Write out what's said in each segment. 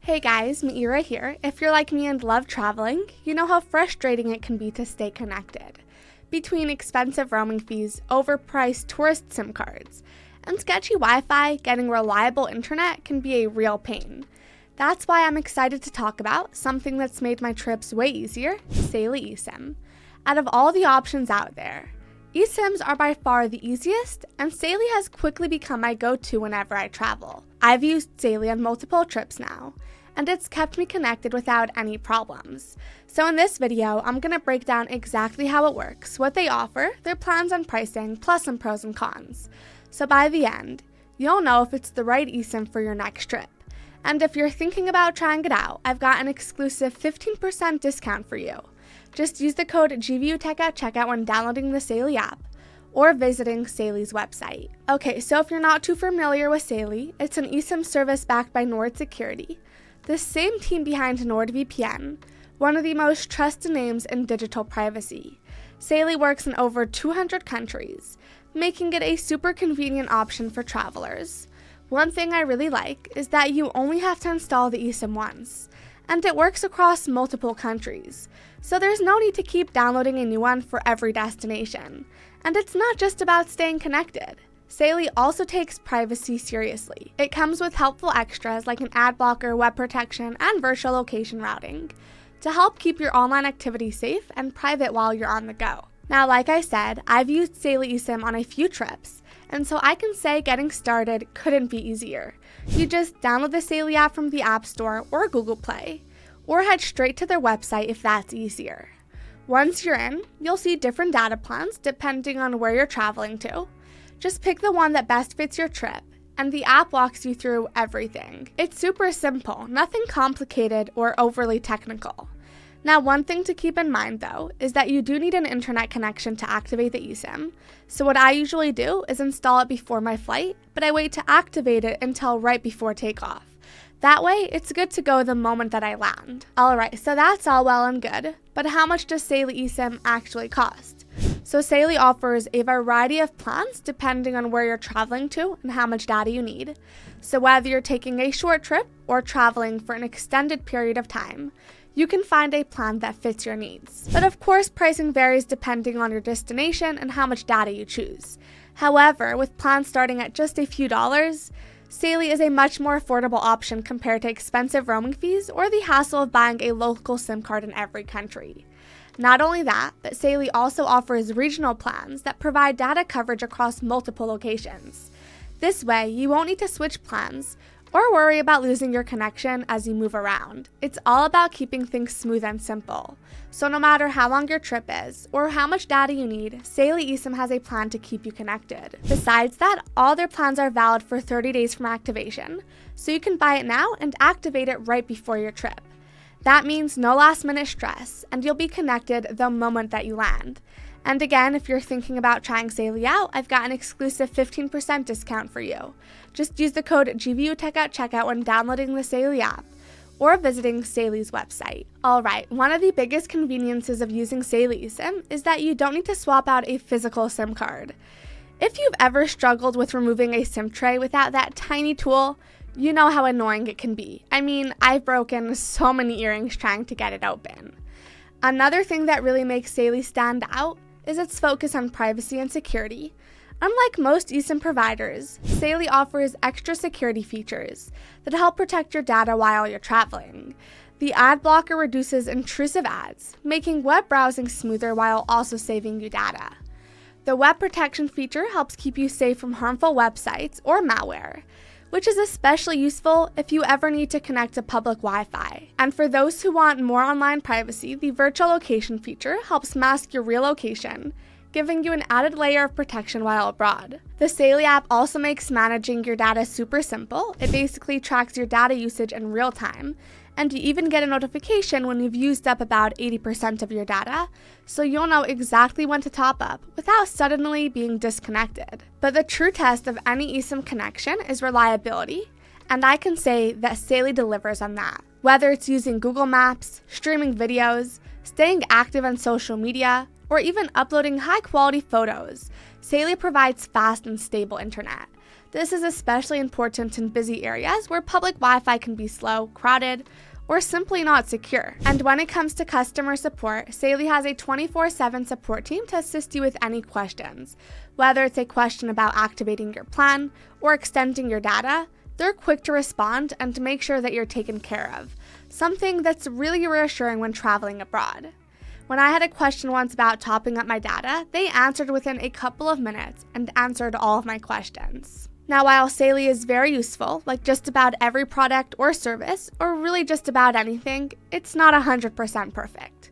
Hey guys, Maira here. If you're like me and love traveling, you know how frustrating it can be to stay connected. Between expensive roaming fees, overpriced tourist SIM cards, and sketchy Wi-Fi, getting reliable internet can be a real pain. That's why I'm excited to talk about something that's made my trips way easier, Saily eSIM. Out of all the options out there, eSIMs are by far the easiest, and Saily has quickly become my go-to whenever I travel. I've used Saily on multiple trips now, and it's kept me connected without any problems. So in this video, I'm going to break down exactly how it works, what they offer, their plans and pricing, plus some pros and cons. So by the end, you'll know if it's the right eSIM for your next trip. And if you're thinking about trying it out, I've got an exclusive 15% discount for you. Just use the code GVUTech at checkout when downloading the Saily app or visiting Saily's website. Okay, so if you're not too familiar with Saily, it's an eSIM service backed by Nord Security, the same team behind NordVPN, one of the most trusted names in digital privacy. Saily works in over 200 countries, making it a super convenient option for travelers. One thing I really like is that you only have to install the eSIM once, and it works across multiple countries, so there's no need to keep downloading a new one for every destination. And it's not just about staying connected. Saily also takes privacy seriously. It comes with helpful extras like an ad blocker, web protection, and virtual location routing to help keep your online activity safe and private while you're on the go. Now, like I said, I've used Saily eSIM on a few trips, and so I can say getting started couldn't be easier. You just download the Saily app from the App Store or Google Play, or head straight to their website if that's easier. Once you're in, you'll see different data plans depending on where you're traveling to. Just pick the one that best fits your trip, and the app walks you through everything. It's super simple, nothing complicated or overly technical. Now, one thing to keep in mind though, is that you do need an internet connection to activate the eSIM. So what I usually do is install it before my flight, but I wait to activate it until right before takeoff. That way, it's good to go the moment that I land. Alright, so that's all well and good, but how much does Saily eSIM actually cost? So Saily offers a variety of plans depending on where you're traveling to and how much data you need. So whether you're taking a short trip or traveling for an extended period of time, you can find a plan that fits your needs. But of course, pricing varies depending on your destination and how much data you choose. However, with plans starting at just a few dollars, Saily is a much more affordable option compared to expensive roaming fees or the hassle of buying a local SIM card in every country. Not only that, but Saily also offers regional plans that provide data coverage across multiple locations. This way, you won't need to switch plans or worry about losing your connection as you move around. It's all about keeping things smooth and simple. So no matter how long your trip is or how much data you need, Saily eSIM has a plan to keep you connected. Besides that, all their plans are valid for 30 days from activation, so you can buy it now and activate it right before your trip. That means no last minute stress, and you'll be connected the moment that you land. And again, if you're thinking about trying Saily out, I've got an exclusive 15% discount for you. Just use the code GVUTech at checkout when downloading the Saily app or visiting Saily's website. Alright, one of the biggest conveniences of using Saily eSIM is that you don't need to swap out a physical SIM card. If you've ever struggled with removing a SIM tray without that tiny tool, you know how annoying it can be. I mean, I've broken so many earrings trying to get it open. Another thing that really makes Saily stand out is its focus on privacy and security. Unlike most eSIM providers, Saily offers extra security features that help protect your data while you're traveling. The ad blocker reduces intrusive ads, making web browsing smoother while also saving you data. The web protection feature helps keep you safe from harmful websites or malware, which is especially useful if you ever need to connect to public Wi-Fi. And for those who want more online privacy, the virtual location feature helps mask your real location, giving you an added layer of protection while abroad. The Saily app also makes managing your data super simple. It basically tracks your data usage in real time, and you even get a notification when you've used up about 80% of your data, so you'll know exactly when to top up without suddenly being disconnected. But the true test of any eSIM connection is reliability, and I can say that Saily delivers on that. Whether it's using Google Maps, streaming videos, staying active on social media, or even uploading high-quality photos, Saily provides fast and stable internet. This is especially important in busy areas where public Wi-Fi can be slow, crowded, or simply not secure. And when it comes to customer support, Saily has a 24/7 support team to assist you with any questions. Whether it's a question about activating your plan or extending your data, they're quick to respond and to make sure that you're taken care of, something that's really reassuring when traveling abroad. When I had a question once about topping up my data, they answered within a couple of minutes and answered all of my questions. Now, while Saily is very useful, like just about every product or service, or really just about anything, it's not 100% perfect.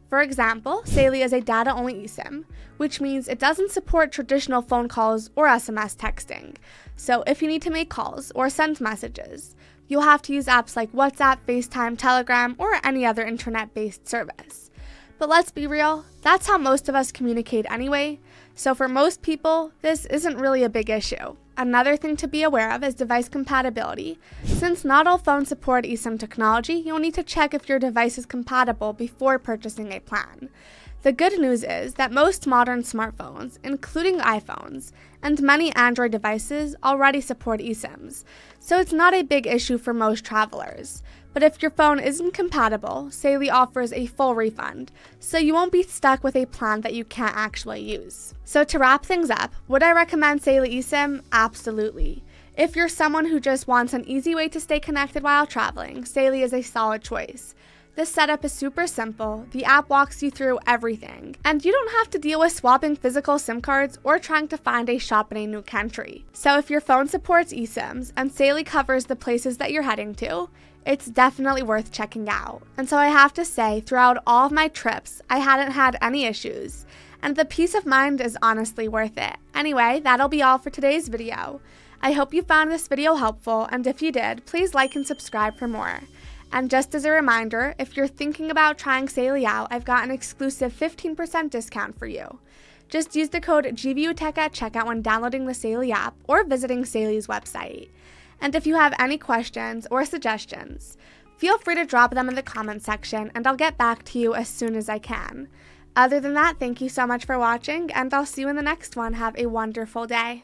For example, Saily is a data-only eSIM, which means it doesn't support traditional phone calls or SMS texting. So if you need to make calls or send messages, you'll have to use apps like WhatsApp, FaceTime, Telegram, or any other internet-based service. But let's be real, that's how most of us communicate anyway, so for most people, this isn't really a big issue. Another thing to be aware of is device compatibility. Since not all phones support eSIM technology, you'll need to check if your device is compatible before purchasing a plan. The good news is that most modern smartphones, including iPhones, and many Android devices already support eSIMs, so it's not a big issue for most travelers. But if your phone isn't compatible, Saily offers a full refund, so you won't be stuck with a plan that you can't actually use. So to wrap things up, would I recommend Saily eSIM? Absolutely. If you're someone who just wants an easy way to stay connected while traveling, Saily is a solid choice. This setup is super simple, the app walks you through everything, and you don't have to deal with swapping physical SIM cards or trying to find a shop in a new country. So if your phone supports eSIMs and Saily covers the places that you're heading to, it's definitely worth checking out. And so I have to say, throughout all of my trips, I hadn't had any issues, and the peace of mind is honestly worth it. Anyway, that'll be all for today's video. I hope you found this video helpful, and if you did, please like and subscribe for more. And just as a reminder, if you're thinking about trying Saily out, I've got an exclusive 15% discount for you. Just use the code GVUTech at checkout when downloading the Saily app or visiting Saily's website. And if you have any questions or suggestions, feel free to drop them in the comments section and I'll get back to you as soon as I can. Other than that, thank you so much for watching, and I'll see you in the next one. Have a wonderful day.